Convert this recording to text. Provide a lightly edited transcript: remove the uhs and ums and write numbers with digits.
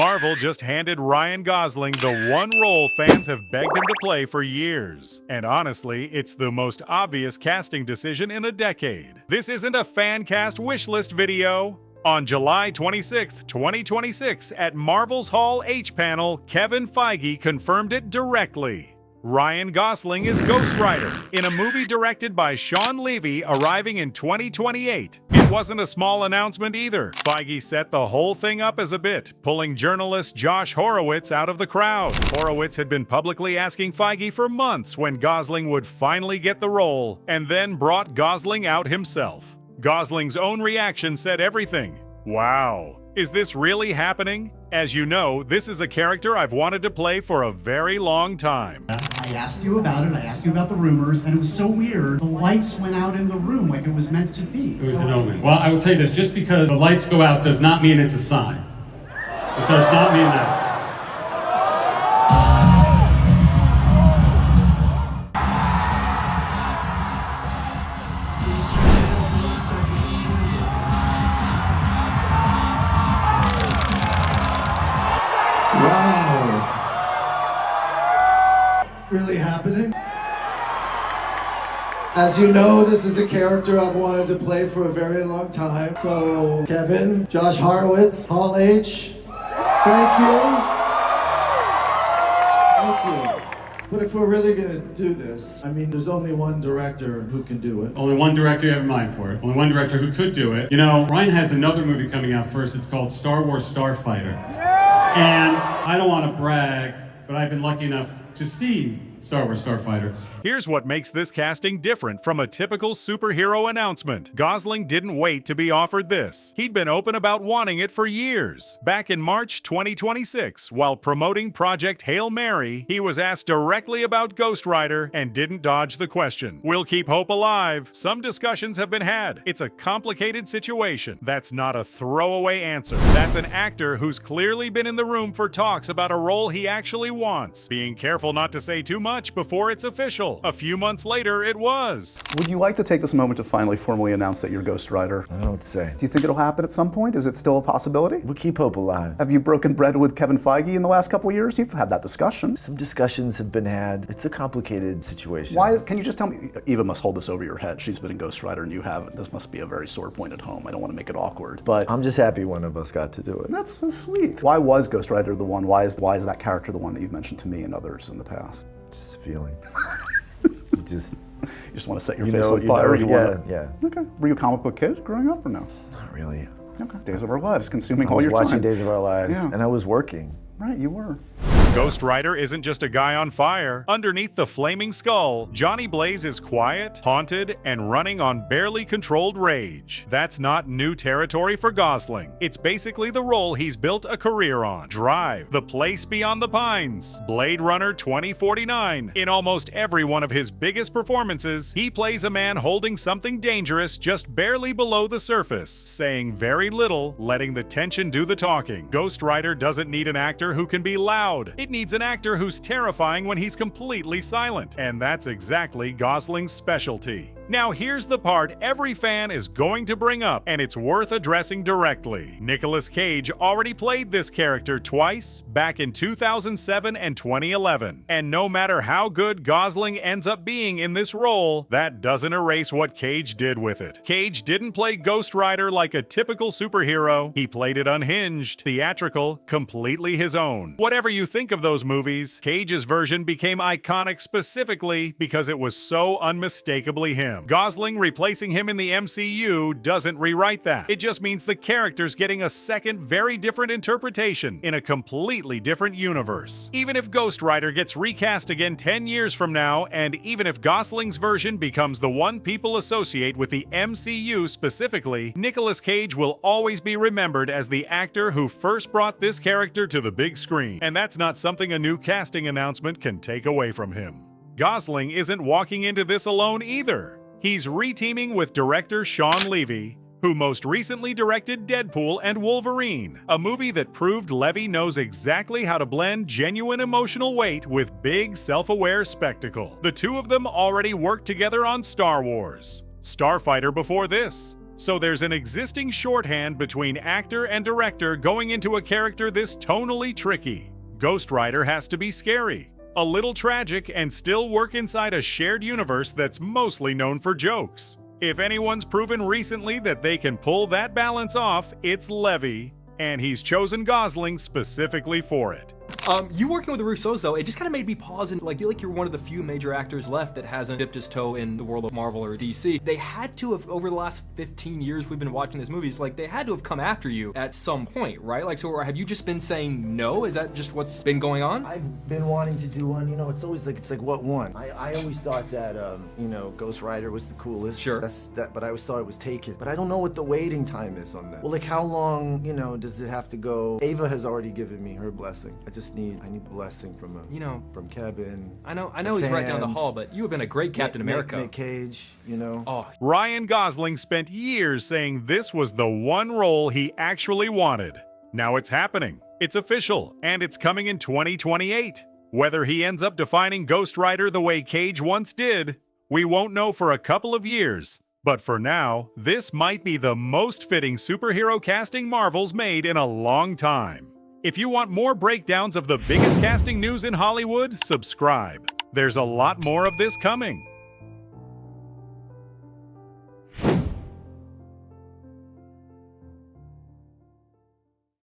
Marvel just handed Ryan Gosling the one role fans have begged him to play for years. And honestly, it's the most obvious casting decision in a decade. This isn't a fan cast wishlist video. On July 26, 2026, at Marvel's Hall H panel, Kevin Feige confirmed it directly. Ryan Gosling is Ghost Rider in a movie directed by Shawn Levy arriving in 2028. It wasn't a small announcement either. Feige set the whole thing up as a bit, pulling journalist Josh Horowitz out of the crowd. Horowitz had been publicly asking Feige for months when Gosling would finally get the role, and then brought Gosling out himself. Gosling's own reaction said everything. Wow. Is this really happening? As you know, this is a character I've wanted to play for a very long time. I asked you about it, I asked you about the rumors, and it was so weird. The lights went out in the room like it was meant to be. It was an omen. Well, I will tell you this, just because the lights go out does not mean it's a sign. It does not mean that. Wow. Really happening? As you know, this is a character I've wanted to play for a very long time. So, Kevin, Josh Horowitz, Hall H, thank you. Thank you. But if we're really gonna do this, I mean, there's only one director who can do it. Only one director you have in mind for it. Only one director who could do it. You know, Ryan has another movie coming out first. It's called Star Wars Starfighter. And I don't want to brag, but I've been lucky enough to see Star Wars Starfighter. Here's what makes this casting different from a typical superhero announcement. Gosling didn't wait to be offered this. He'd been open about wanting it for years. Back in March 2026, while promoting Project Hail Mary, he was asked directly about Ghost Rider and didn't dodge the question. We'll keep hope alive. Some discussions have been had. It's a complicated situation. That's not a throwaway answer. That's an actor who's clearly been in the room for talks about a role he actually wants, being careful not to say too much before it's official. A few months later, it was. Would you like to take this moment to finally formally announce that you're Ghost Rider? I don't know what to say. Do you think it'll happen at some point? Is it still a possibility? We'll keep hope alive. Have you broken bread with Kevin Feige in the last couple of years? You've had that discussion. Some discussions have been had. It's a complicated situation. Why? Can you just tell me? Eva must hold this over your head. She's been in Ghost Rider and you haven't. This must be a very sore point at home. I don't want to make it awkward, but I'm just happy one of us got to do it. that's so sweet. Why was Ghost Rider the one? Why is that character the one that you've mentioned to me and others in the past? Just a feeling. You just want to set your face on fire. Yeah. Okay. Were you a comic book kid growing up or no? Not really. Okay. Days of Our Lives, consuming I all was your time. watching Days of Our Lives, Yeah. and I was working. Right, you were. Ghost Rider isn't just a guy on fire. Underneath the flaming skull, Johnny Blaze is quiet, haunted, and running on barely controlled rage. That's not new territory for Gosling. It's basically the role he's built a career on. Drive, The Place Beyond the Pines, Blade Runner 2049. In almost every one of his biggest performances, he plays a man holding something dangerous just barely below the surface, saying very little, letting the tension do the talking. Ghost Rider doesn't need an actor who can be loud. It needs an actor who's terrifying when he's completely silent, and that's exactly Gosling's specialty. Now here's the part every fan is going to bring up, and it's worth addressing directly. Nicolas Cage already played this character twice, back in 2007 and 2011. And no matter how good Gosling ends up being in this role, that doesn't erase what Cage did with it. Cage didn't play Ghost Rider like a typical superhero. He played it unhinged, theatrical, completely his own. Whatever you think of those movies, Cage's version became iconic specifically because it was so unmistakably him. Gosling replacing him in the MCU doesn't rewrite that. It just means the character's getting a second, very different interpretation in a completely different universe. Even if Ghost Rider gets recast again 10 years from now, and even if Gosling's version becomes the one people associate with the MCU specifically, Nicolas Cage will always be remembered as the actor who first brought this character to the big screen. And that's not something a new casting announcement can take away from him. Gosling isn't walking into this alone either. He's reteaming with director Shawn Levy, who most recently directed Deadpool and Wolverine, a movie that proved Levy knows exactly how to blend genuine emotional weight with big, self-aware spectacle. The two of them already worked together on Star Wars, Starfighter before this, So there's an existing shorthand between actor and director going into a character this tonally tricky. Ghost Rider has to be scary, a little tragic, and still work inside a shared universe that's mostly known for jokes. If anyone's proven recently that they can pull that balance off, it's Levy, and he's chosen Gosling specifically for it. You working with the Russos, though, it just kind of made me pause and feel like you're one of the few major actors left that hasn't dipped his toe in the world of Marvel or DC. They had to have, over the last 15 years we've been watching these movies, they had to have come after you at some point, right? So have you just been saying no? Is that just what's been going on? I've been wanting to do one, it's always it's like what one? I always thought that, Ghost Rider was the coolest. Sure. But I always thought it was taken. But I don't know what the waiting time is on that. Well, how long, does it have to go? Ava has already given me her blessing. I need blessing from from Kevin. I know he's right down the hall, but you have been a great Captain America. Nick Cage, Oh. Ryan Gosling spent years saying this was the one role he actually wanted. Now it's happening. It's official, and it's coming in 2028. Whether he ends up defining Ghost Rider the way Cage once did, we won't know for a couple of years. But for now, this might be the most fitting superhero casting Marvel's made in a long time. If you want more breakdowns of the biggest casting news in Hollywood, subscribe. There's a lot more of this coming.